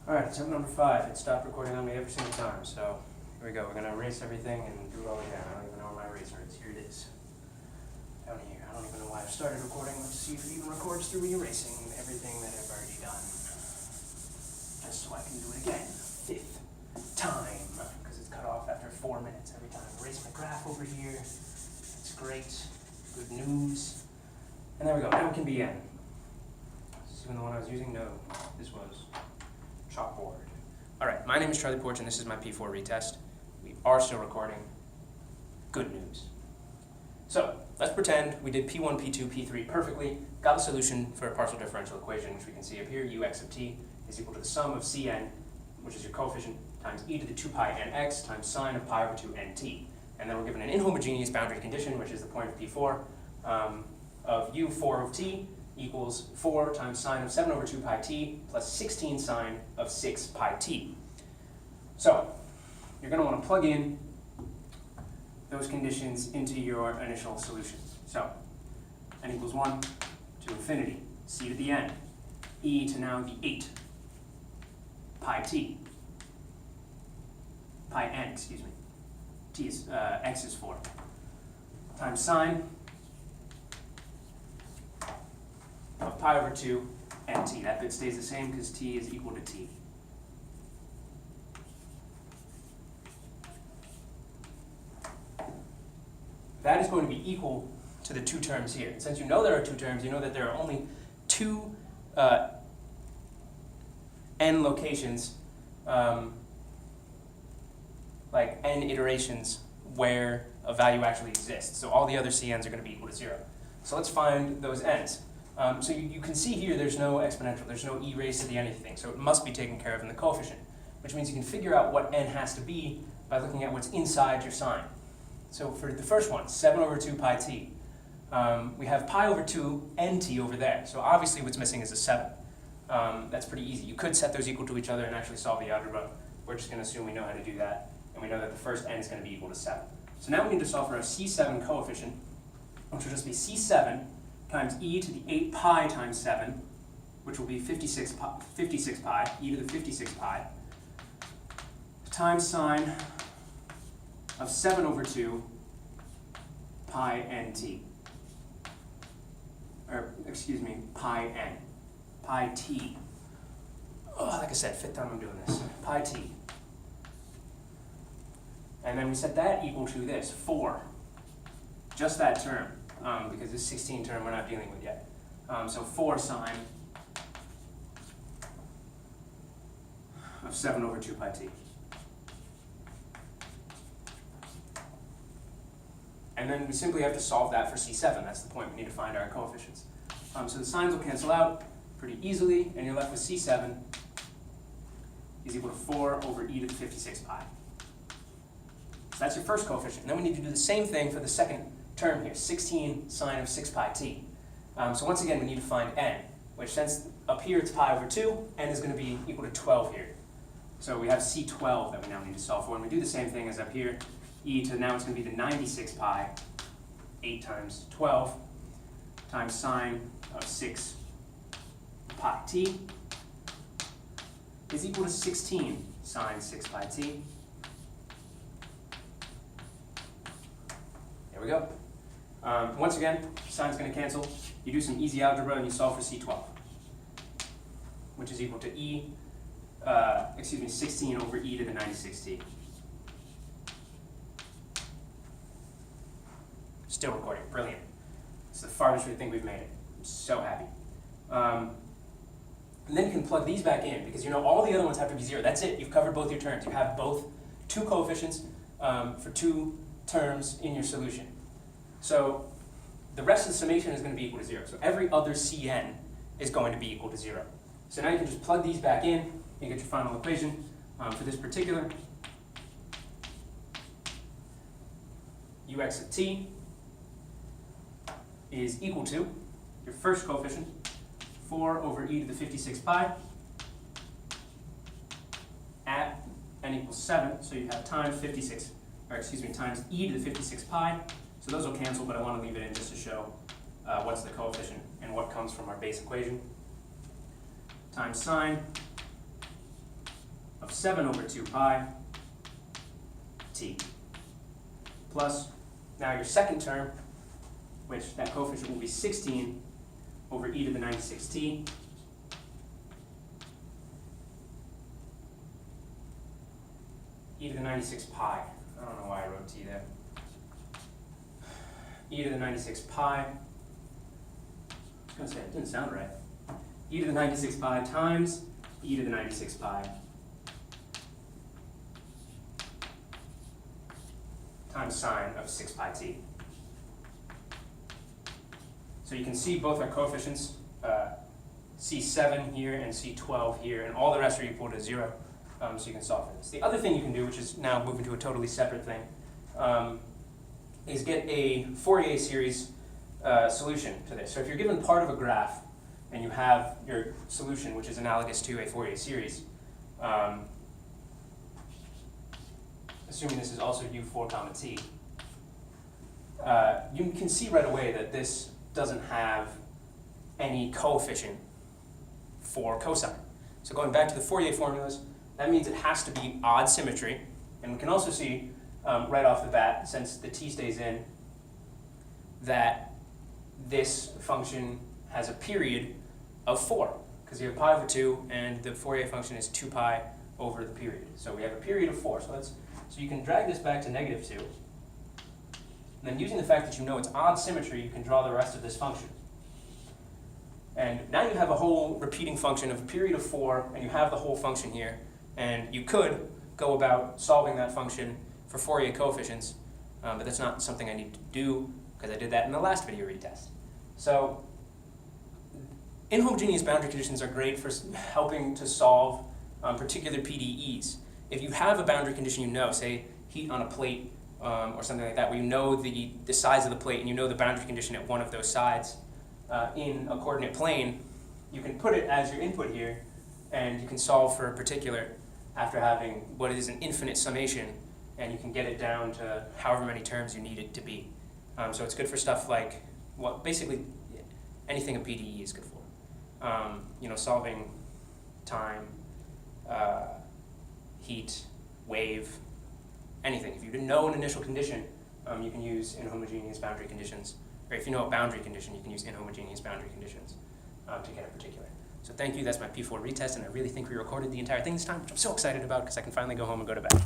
Alright, attempt number 5. It stopped recording on me every single time, so here we go. We're going to erase everything and do it all again. I don't even know where my eraser is. Here it is. Down here. I don't even know why I've started recording. Let's see if it even records through me erasing everything that I've already done. Just so I can do it again. 5th time. Because it's cut off after 4 minutes every time. Erase my graph over here. That's great. Good news. And there we go. Now it can be N. Is this even the one I was using? No. This was chalkboard. Alright, my name is Charlie Poarch and this is my P4 retest. We are still recording. Good news. So, let's pretend we did P1, P2, P3 perfectly, got a solution for a partial differential equation, which we can see up here. Ux of t is equal to the sum of Cn, which is your coefficient, times e to the 2 pi nx times sine of pi over 2 nt. And then we're given an inhomogeneous boundary condition, which is the point of P4, of u4 of t equals 4 times sine of 7 over 2 pi t plus 16 sine of 6 pi t. So, you're going to want to plug in those conditions into your initial solution. So, n equals 1 to infinity, c to the n, e to now the 8 pi t, pi n, excuse me, t is, x is 4, times sine of pi over 2 nt. That bit stays the same because t is equal to t. That is going to be equal to the two terms here. And since you know there are two terms, you know that there are only two n locations, like n iterations, where a value actually exists. So all the other cn's are going to be equal to 0. So let's find those n's. So you can see here there's no exponential, there's no e raised to the anything, so it must be taken care of in the coefficient, which means you can figure out what n has to be by looking at what's inside your sign. So for the first one, 7 over 2 pi t, we have pi over 2 nt over there, so obviously what's missing is a 7. That's pretty easy. You could set those equal to each other and actually solve the algebra. We're just going to assume we know how to do that, and we know that the first n is going to be equal to 7. So now we need to solve for a C7 coefficient, which will just be C7 times e to the 8 pi times 7, which will be 56 pi, e to the 56 pi, times sine of 7 over 2 pi nt. Or, excuse me, pi n. Pi t. Oh, like I said, 5th time I'm doing this. Pi t. And then we set that equal to this, 4. Just that term. Because this 16 term we're not dealing with yet. So 4 sine of 7 over 2 pi t. And then we simply have to solve that for C7. That's the point. We need to find our coefficients. So the signs will cancel out pretty easily, and you're left with C7 is equal to 4 over e to the 56 pi. So that's your first coefficient. And then we need to do the same thing for the second term here, 16 sine of 6 pi t. So once again, we need to find n, which since up here it's pi over 2, n is going to be equal to 12 here. So we have C12 that we now need to solve for, and we do the same thing as up here. E to now it's going to be the 96 pi, 8 times 12, times sine of 6 pi t is equal to 16 sine 6 pi t. There we go. Once again, sine's going to cancel. You do some easy algebra and you solve for C12, which is equal to 16 over e to the 96t. Still recording. Brilliant. It's the farthest we think we've made it. I'm so happy. And then you can plug these back in, because you know all the other ones have to be 0. That's it. You've covered both your terms. You have both two coefficients for two terms in your solution. So the rest of the summation is going to be equal to 0. So every other Cn is going to be equal to 0. So now you can just plug these back in, and you get your final equation for this particular Ux of t is equal to your first coefficient, 4 over e to the 56 pi, at n equals 7, so you have times 56, or excuse me, times e to the 56 pi. So those will cancel, but I want to leave it in just to show what's the coefficient and what comes from our base equation. Times sine of 7 over 2 pi t plus, now your second term, which that coefficient will be 16 over e to the 96t e to the 96 pi. I don't know why I wrote t there. E to the 96 pi. I was going to say, it didn't sound right. E to the 96 pi times e to the 96 pi times sine of 6 pi t. So you can see both our coefficients, C7 here and C12 here, and all the rest are equal to 0, so you can solve for this. The other thing you can do, which is now moving to a totally separate thing, is get a Fourier series solution to this. So if you're given part of a graph and you have your solution, which is analogous to a Fourier series, assuming this is also u4 comma t, you can see right away that this doesn't have any coefficient for cosine. So going back to the Fourier formulas, that means it has to be odd symmetry. And we can also see right off the bat, since the t stays in, that this function has a period of 4, because you have pi over 2, and the Fourier function is 2 pi over the period. So we have a period of 4. So you can drag this back to negative 2. And then using the fact that you know it's odd symmetry, you can draw the rest of this function. And now you have a whole repeating function of a period of 4, and you have the whole function here. And you could go about solving that function for Fourier coefficients, but that's not something I need to do because I did that in the last video retest. So inhomogeneous boundary conditions are great for helping to solve particular PDEs. If you have a boundary condition you know, say heat on a plate or something like that, where you know the size of the plate and you know the boundary condition at one of those sides in a coordinate plane, you can put it as your input here, and you can solve for a particular after having what is an infinite summation, and you can get it down to however many terms you need it to be. So it's good for stuff like, basically anything a PDE is good for. Solving time, heat, wave, anything. If you didn't know an initial condition, you can use inhomogeneous boundary conditions. Or if you know a boundary condition, you can use inhomogeneous boundary conditions to get a particular. So thank you, that's my P4 retest, and I really think we recorded the entire thing this time, which I'm so excited about because I can finally go home and go to bed.